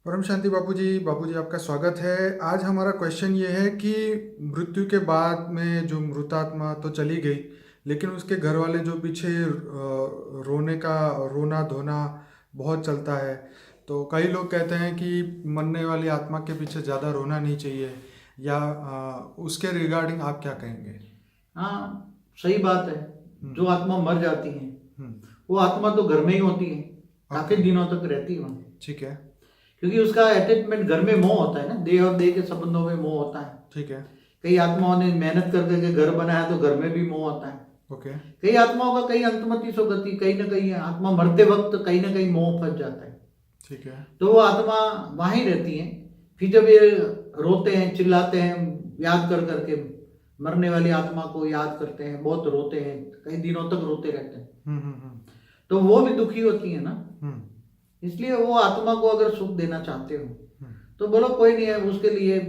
परम शांति बापूजी आपका स्वागत है। आज हमारा क्वेश्चन ये है कि मृत्यु के बाद में जो मृतात्मा तो चली गई, लेकिन उसके घर वाले जो पीछे रोने का रोना धोना बहुत चलता है। तो कई लोग कहते हैं कि मरने वाली आत्मा के पीछे ज़्यादा रोना नहीं चाहिए, या उसके रिगार्डिंग आप क्या कहेंगे? हाँ, सही बात है। जो आत्मा मर जाती है हम्म, वो आत्मा तो घर में ही होती है, काफी दिनों तक रहती है वहाँ। ठीक है। क्योंकि उसका अटैचमेंट घर में मोह होता है ना, देह और देह के संबंधों में मोह होता है। ठीक है। कई आत्माओं ने मेहनत कर करके घर बनाया तो घर में भी मोह होता है। ओके। कई आत्माओं का कहीं अंतमति सो गति, कहीं ना कहीं आत्मा मरते वक्त कहीं ना कहीं मोह फंस जाता है। ठीक है। तो वो आत्मा वहीं रहती है। फिर जब ये रोते हैं, चिल्लाते हैं, याद कर करके मरने वाली आत्मा को याद करते हैं, बहुत रोते हैं, कई दिनों तक रोते रहते हैं, तो वो भी दुखी होती है ना। इसलिए वो आत्मा को अगर सुख देना चाहते हो तो बोलो कोई नहीं है, उसके लिए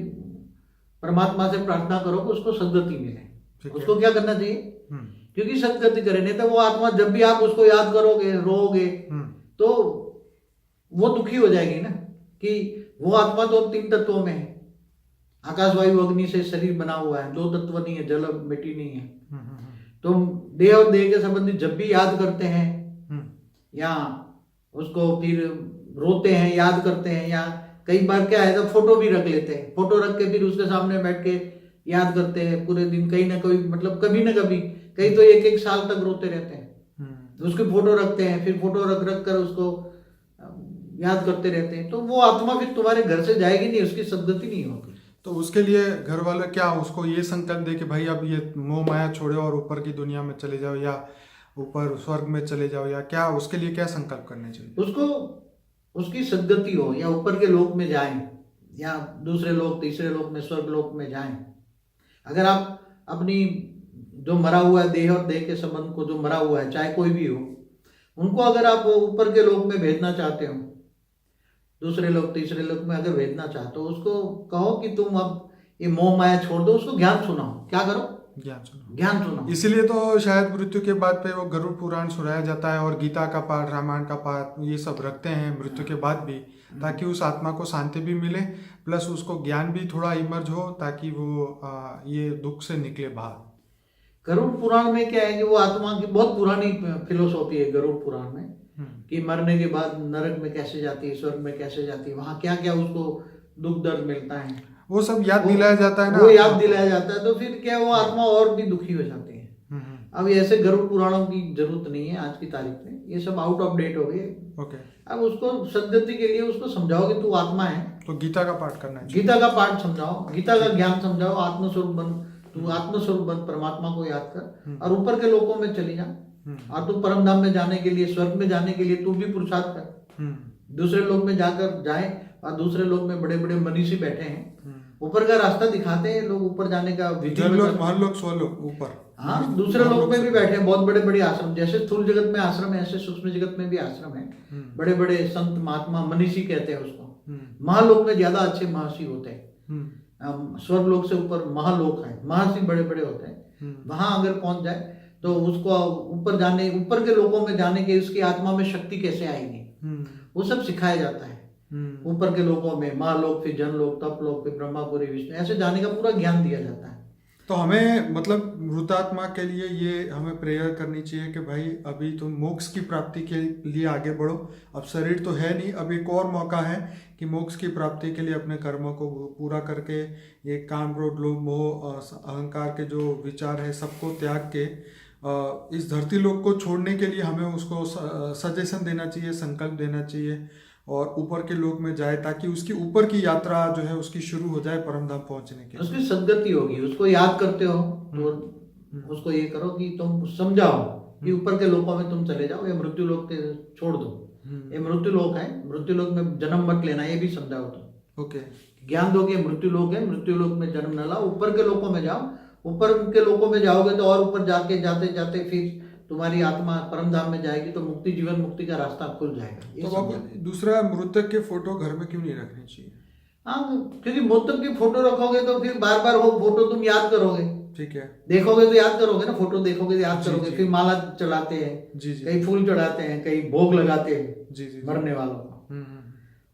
परमात्मा से प्रार्थना करो कि उसको सद्गति मिले। उसको क्या करना चाहिए? क्योंकि सद्गति करे, नहीं तो वो आत्मा जब भी आप उसको याद करोगे, रोओगे, तो वो दुखी हो जाएगी ना। कि वो आत्मा तो 3 तत्वों में है, आकाश वायु अग्नि से शरीर बना हुआ है, 2 तत्व नहीं है, जल मिट्टी नहीं है। तो देह और देह के संबंधी जब भी याद करते हैं या उसको फिर रोते हैं, याद करते हैं, या कई बार क्या है तो फोटो भी रख लेते हैं, फोटो रख के फिर उसके सामने बैठ के याद करते हैं पूरे दिन। कहीं ना कहीं मतलब कभी ना कभी, कई तो 1-1 साल तक रोते रहते हैं। उसकी फोटो रखते हैं, फिर फोटो रख रख कर उसको याद करते रहते हैं। तो वो आत्मा फिर तुम्हारे घर से जाएगी नहीं, उसकी सद्गति नहीं होगी। तो उसके लिए घर वाले क्या उसको ये संकल्प दे कि भाई अब ये मोह माया छोड़ो और ऊपर की दुनिया में चले जाओ, या ऊपर स्वर्ग में चले जाओ, या क्या उसके लिए क्या संकल्प करने चाहिए? उसको उसकी सद्गति हो, या ऊपर के लोक में जाएं, या दूसरे लोक, तीसरे लोक में, स्वर्ग लोक में जाएं। अगर आप अपनी जो मरा हुआ है देह और देह के संबंध को, जो मरा हुआ है चाहे कोई भी हो, उनको अगर आप ऊपर के लोक में भेजना चाहते हो, दूसरे लोग तीसरे लोग में अगर भेजना चाहते हो, उसको कहो कि तुम अब ये मोह माया छोड़ दो, उसको ज्ञान सुनाओ। क्या करो? ज्ञान सुनो। ज्ञान सुनाओ। इसीलिए तो शायद मृत्यु के बाद पे वो गरुड़ पुराण सुनाया जाता है, और गीता का पाठ, रामायण का पाठ, ये सब रखते हैं मृत्यु के बाद भी, ताकि उस आत्मा को शांति भी मिले, प्लस उसको ज्ञान भी थोड़ा इमर्ज हो, ताकि वो ये दुख से निकले बाहर। गरुड़ पुराण में क्या है कि वो आत्मा की बहुत पुरानी फिलोसॉफी है गरुड़ पुराण में, कि मरने के बाद नरक में कैसे जाती है, स्वर्ग में कैसे जाती है, वहां क्या क्या उसको दुख दर्द मिलता है, वो सब याद दिलाया जाता है ना। वो याद दिलाया जाता है। तो फिर क्या वो आत्मा और भी दुखी हो जाती है। अब ऐसे गरुड़ पुराणों की जरूरत नहीं है आज की तारीख में, ये सब आउट ऑफ डेट हो गए। ओके। अब उसको सद्गति के लिए उसको समझाओ कि तू आत्मा है, तो गीता का पाठ करना चाहिए। गीता का पाठ समझाओ, गीता का ज्ञान समझाओ, आत्मस्वरूप बन, तू आत्मस्वरूप बन, परमात्मा को याद कर और ऊपर के लोकों में चली जा। और तू परम धाम में जाने के लिए, स्वर्ग में जाने के लिए तू भी पुरुषार्थ कर। दूसरे लोक में जाकर जाए, और दूसरे लोक में बड़े बड़े मनीषी बैठे हैं, ऊपर का रास्ता दिखाते हैं लोग, ऊपर जाने का विधि ऊपर। हाँ, दूसरे लोक में भी बैठे हैं, बहुत बड़े बड़े आश्रम, जैसे स्थूल जगत में आश्रम है ऐसे सूक्ष्म जगत में भी आश्रम है। बड़े बड़े संत महात्मा, मनीषी कहते हैं उसको। महालोक में ज्यादा अच्छे महर्षि होते हैं, स्वर्ग लोक से ऊपर महालोक है, महर्षि बड़े बड़े होते हैं। वहां अगर पहुंच जाए तो उसको ऊपर जाने, ऊपर के लोकों में जाने के, उसकी आत्मा में शक्ति कैसे आएगी, वो सब सिखाया जाता है। ऊपर के लोकों में महालोक, फिर जनलोक, तपलोक, फिर ब्रह्मापुरी, विष्णु, ऐसे जाने का पूरा ज्ञान दिया जाता है। तो हमें मतलब मृतात्मा के लिए ये हमें प्रेयर करनी चाहिए कि भाई अभी तुम मोक्ष की प्राप्ति के लिए आगे बढ़ो। अब शरीर तो है नहीं, अब एक और मौका है कि मोक्ष की प्राप्ति के लिए अपने कर्मों को पूरा करके, ये काम, क्रोध, लोभ, मोह, अहंकार के जो विचार है सबको त्याग के इस धरती लोक को छोड़ने के लिए हमें उसको सजेशन देना चाहिए, संकल्प देना चाहिए, और ऊपर के लोक में जाए, ताकि उसकी ऊपर की यात्रा जो है उसकी शुरू हो जाए परम धाम पहुंचने के। उसकी सद्गति होगी। उसको याद करते हो तो उसको ये करो कि तुम समझाओ कि ऊपर के लोकों में तुम चले जाओ, ये मृत्यु लोक के छोड़ दो, ये मृत्यु लोक है, मृत्यु लोक में जन्म मत लेना, ये भी समझाओ तुम। ओके। ज्ञान दो कि मृत्यु लोक है, मृत्यु लोक में जन्म न लाओ, ऊपर के लोकों में जाओ। ऊपर के लोकों में जाओगे तो और ऊपर जाके जाते जाते फिर तुम्हारी आत्मा परम धाम में जाएगी, तो मुक्ति, जीवन मुक्ति का रास्ता खुल जाएगा। तो दूसरा, मृतक के फोटो घर में क्यों नहीं रखनी चाहिए? हाँ, क्योंकि मृतक की फोटो रखोगे तो फिर बार बार वो फोटो तुम याद करोगे। ठीक है। देखोगे तो याद करोगे ना, फोटो देखोगे तो याद करोगे। फिर माला चढ़ाते हैं, कई फूल चढ़ाते हैं, कई भोग लगाते हैं मरने वालों को।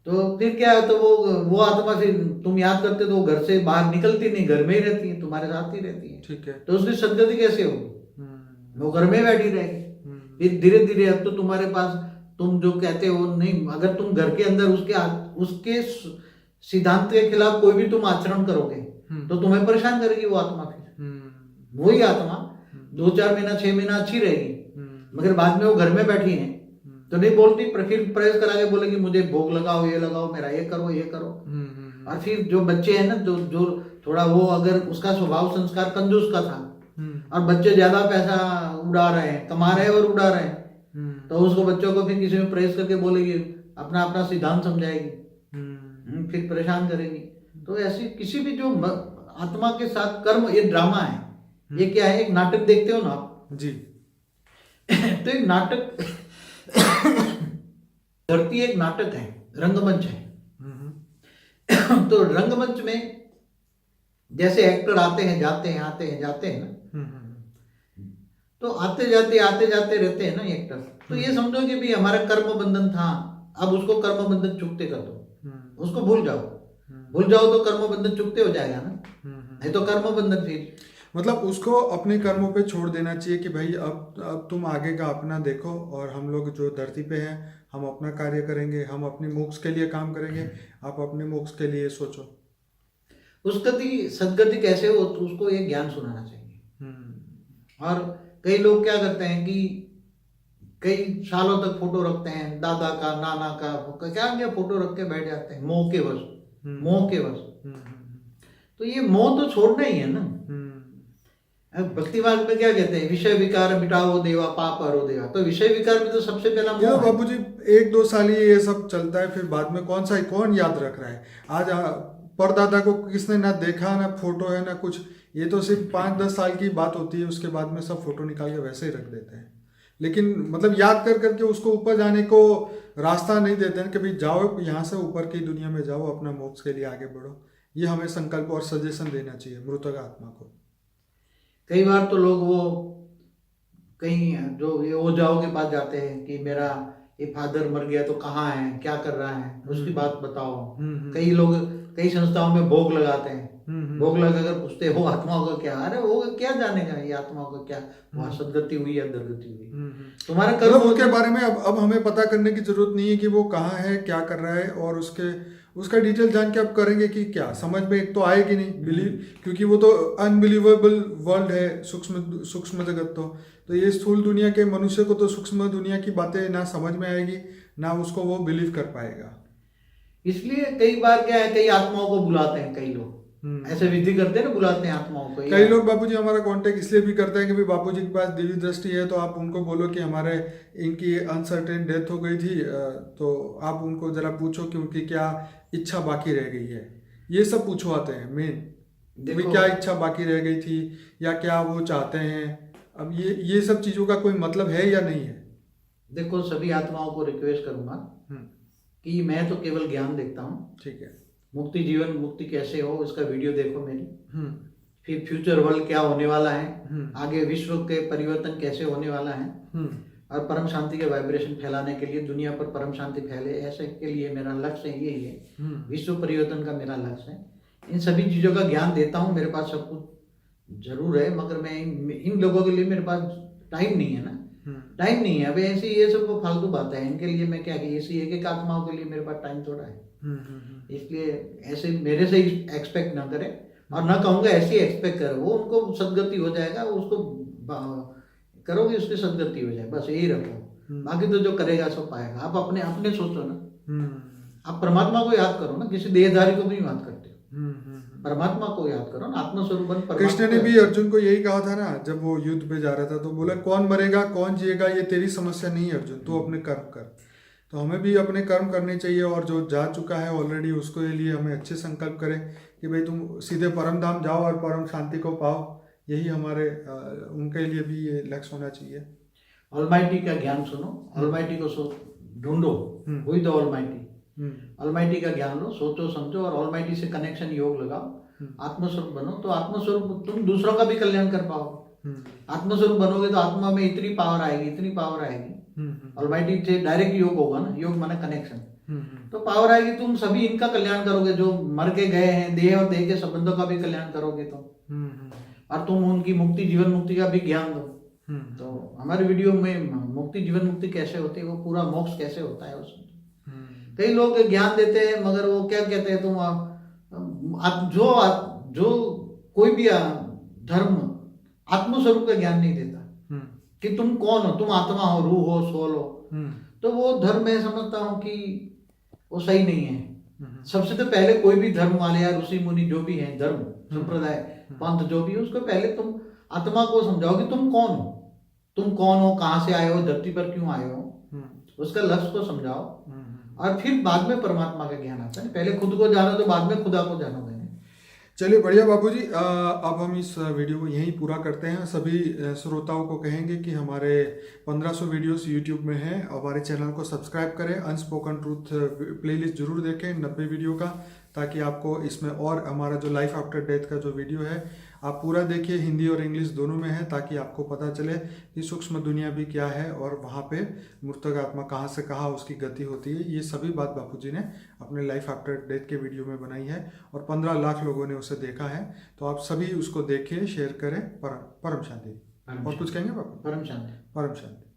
तो फिर क्या है, तो वो आत्मा फिर तुम याद करते तो वो घर से बाहर निकलती नहीं, घर में ही रहती है, तुम्हारे साथ ही रहती है। ठीक है। तो उसकी सदगति कैसे होगी? वो घर में बैठी रहेगी। फिर धीरे धीरे अब तो तुम्हारे पास, तुम जो कहते हो नहीं, अगर तुम घर के अंदर उसके सिद्धांत के खिलाफ कोई भी तुम आचरण करोगे तो तुम्हें परेशान करेगी वो आत्मा। फिर वही आत्मा 2-4 महीना 6 महीना अच्छी रहेगी, मगर बाद में वो घर में बैठी है तो नहीं बोलती, फिर प्रेस करा के बोलेगी मुझे भोग लगाओ, ये लगाओ, मेरा ये करो, ये करो। और फिर जो बच्चे हैं ना, जो थोड़ा वो, अगर उसका स्वभाव संस्कार कंजूस का था और बच्चे ज्यादा पैसा उड़ा रहे हैं, कमा रहे हैं और उड़ा रहे हैं, तो उसको बच्चों को फिर किसी में प्रेस करके बोलेगी, अपना अपना सिद्धांत समझाएगी, फिर परेशान करेगी। तो ऐसी किसी भी जो आत्मा के साथ कर्म, ये ड्रामा है, ये क्या है, एक नाटक देखते हो ना आप जी। तो एक नाटक धरती एक नाटक है, रंगमंच है। तो रंगमंच में जैसे एक्टर आते हैं जाते हैं, आते हैं जाते हैं ना, तो आते जाते रहते हैं ना एक्टर। तो ये समझो कि भी हमारा कर्म बंधन था, अब उसको कर्म बंधन चुकते कर दो, उसको भूल जाओ तो कर्म बंधन चुकते हो जाएगा ना, नहीं तो कर्म बंधन फिर मतलब उसको अपने कर्मों पे छोड़ देना चाहिए कि भाई अब तुम आगे का अपना देखो, और हम लोग जो धरती पे हैं हम अपना कार्य करेंगे, हम अपनी मोक्ष के लिए काम करेंगे, आप अपने मोक्ष के लिए सोचो। उसकी सदगति कैसे हो, तो उसको ये ज्ञान सुनाना चाहिए। और कई लोग क्या करते हैं कि कई सालों तक फोटो रखते हैं, दादा का, नाना का, क्या फोटो रख के बैठ जाते हैं, मोह के वश। तो ये मोह तो छोड़ना ही है ना। भक्ति मार्ग में क्या कहते हैं, विषय विकार मिटाओ देवा, पाप हरो देवा। तो विषय विकार में तो सबसे पहला मोह है। बाबूजी 1-2 साल ये सब चलता है, फिर बाद में कौन याद रख रहा है। आज परदादा को किसने ना देखा, ना फोटो है, ना कुछ। ये तो सिर्फ 5-10 साल की बात होती है, उसके बाद में सब फोटो निकाल के वैसे ही रख देते हैं। लेकिन मतलब याद कर करके उसको ऊपर जाने को रास्ता नहीं देते हैं कि भाई जाओ यहाँ से ऊपर की दुनिया में जाओ, अपना मोक्ष के लिए आगे बढ़ो। ये हमें संकल्प और सजेशन देना चाहिए मृतक आत्मा को। कई बार तो लोग वो कहीं जो ये ओझाओं के पास जाते हैं कि मेरा ये फादर मर गया तो कहाँ है, क्या कर रहा है, उसकी बात बताओ। कई लोग कई संस्थाओं में भोग लगाते हैं, भोग लगा कर पूछते हो आत्माओं का क्या, अरे वो क्या जानेगा ये आत्माओं का क्या, वहां सदगति हुई या दुर्गति हुई, तुम्हारा कर्म उसके बारे में अब हमें पता करने की जरूरत नहीं है कि वो कहाँ है, क्या कर रहा है, और उसका डिटेल जान के आप करेंगे कि क्या समझ में एक तो आएगी नहीं बिलीव, क्योंकि वो तो अनबिलीवेबल वर्ल्ड है, सूक्ष्म जगत। तो ये स्थूल दुनिया के मनुष्य को तो सूक्ष्म दुनिया की बातें ना समझ में आएगी, ना उसको वो बिलीव कर पाएगा। इसलिए कई बार क्या है, कई आत्माओं को बुलाते हैं, कई लोग ऐसे विधि करते हैं ना, बुलाते हैं आत्माओं को। कई लोग बाबूजी हमारा कांटेक्ट इसलिए भी करते हैं कि भाई बाबूजी के पास दिव्य दृष्टि है, तो आप उनको बोलो कि हमारे इनकी अनसर्टेन डेथ हो गई थी, तो आप उनको जरा पूछो कि उनकी क्या इच्छा बाकी रह गई है। ये सब पूछवाते हैं मेन, क्या इच्छा बाकी रह गई थी या क्या वो चाहते हैं। अब ये सब चीजों का कोई मतलब है या नहीं है। देखो सभी आत्माओं को रिक्वेस्ट करूंगा कि मैं तो केवल ज्ञान देखता हूँ, ठीक है। मुक्ति जीवन मुक्ति कैसे हो इसका वीडियो देखो मेरी, फिर फ्यूचर वर्ल्ड क्या होने वाला है, आगे विश्व के परिवर्तन कैसे होने वाला है, और परम शांति के वाइब्रेशन फैलाने के लिए, दुनिया पर परम शांति फैले, ऐसे के लिए मेरा लक्ष्य यही है, विश्व परिवर्तन का मेरा लक्ष्य है। इन सभी चीजों का ज्ञान देता हूँ, मेरे पास सब कुछ जरूर है, मगर मैं इन लोगों के लिए मेरे पास टाइम नहीं है ना, टाइम नहीं है। अब ऐसी ये सब फालतू बातें हैं, इनके लिए मैं क्या, ऐसी एक आत्माओं के लिए मेरे पास टाइम थोड़ा है। इसलिए ऐसे मेरे से एक्सपेक्ट ना करें, और ना कहूँगा ऐसे एक्सपेक्ट करो, वो उनको सदगति हो जाएगा, उसको करोगे उसकी सदगति हो जाए, बस यही रखो। बाकी तो जो करेगा सो पाएगा। आप अपने अपने सोचो ना, आप परमात्मा को याद करो ना, किसी देहधारी को भी याद करते हो, परमात्मा को याद करो ना, आत्मस्वरूप। कृष्ण ने भी अर्जुन को यही कहा था ना, जब वो युद्ध पे जा रहा था, तो बोला कौन मरेगा कौन जिएगा ये तेरी समस्या नहीं है अर्जुन, तू अपने कर्म कर। तो हमें भी अपने कर्म करने चाहिए, और जो जा चुका है ऑलरेडी उसको लिए हमें अच्छे संकल्प करें कि भाई तुम सीधे परम धाम जाओ और परम शांति को पाओ। यही हमारे उनके लिए भी ये लक्ष्य होना चाहिए। ऑलमाइटी का ज्ञान सुनो, ऑलमाइटी को ढूंढो, वही तो ऑलमाइटी, ऑलमाइटी का ज्ञान लो, सोचो समझो, और ऑलमाइटी से कनेक्शन योग लगाओ, आत्मस्वरूप बनो। तो आत्मस्वरूप तुम दूसरों का भी कल्याण कर पाओ। आत्मस्वरूप बनोगे तो आत्मा में इतनी पावर आएगी, इतनी पावर आएगी। ऑलमाइटी से डायरेक्ट योग होगा ना, योग माने कनेक्शन। तो पावर आएगी, तुम सभी इनका कल्याण करोगे, जो मर के गए हैं, देह और देह के संबंधों का भी कल्याण करोगे तुम, और तुम उनकी मुक्ति, जीवन मुक्ति का भी ज्ञान दो। तो हमारे वीडियो में मुक्ति, जीवन मुक्ति कैसे होती है, वो पूरा मोक्ष कैसे होता है उसमें। कई लोग ज्ञान देते हैं मगर वो क्या कहते हैं, तुम जो कोई भी धर्म आत्मस्वरूप का ज्ञान नहीं देता कि तुम कौन हो, तुम आत्मा हो, रूह हो, सोल हो, तो वो धर्म मैं समझता हूँ कि वो सही नहीं है। सबसे तो पहले कोई भी धर्म वाले या ऋषि मुनि जो भी हैं, धर्म संप्रदाय पंथ जो भी है, उसको पहले तुम आत्मा को समझाओ कि तुम कौन हो, कहाँ से आए हो, धरती पर क्यों आए हो, उसका लक्ष्य को समझाओ, और फिर बाद में परमात्मा का ज्ञान आता है। पहले खुद को जानो तो बाद में खुदा को जानोगे। चलिए बढ़िया बाबूजी, अब हम इस वीडियो को यहीं पूरा करते हैं। सभी श्रोताओं को कहेंगे कि हमारे 1500 वीडियोस यूट्यूब में हैं, हमारे चैनल को सब्सक्राइब करें, अनस्पोकन ट्रूथ प्लेलिस्ट जरूर देखें 90 वीडियो का, ताकि आपको इसमें और हमारा जो लाइफ आफ्टर डेथ का जो वीडियो है आप पूरा देखिए, हिंदी और इंग्लिश दोनों में है, ताकि आपको पता चले कि सूक्ष्म दुनिया भी क्या है और वहाँ पे मृतक आत्मा कहाँ से कहाँ उसकी गति होती है। ये सभी बात बापूजी ने अपने लाइफ आफ्टर डेथ के वीडियो में बनाई है और 15 लाख लोगों ने उसे देखा है। तो आप सभी उसको देखिए, शेयर करें। परम शांति। और कुछ कहेंगे बापू? परम शांति। परम शांति।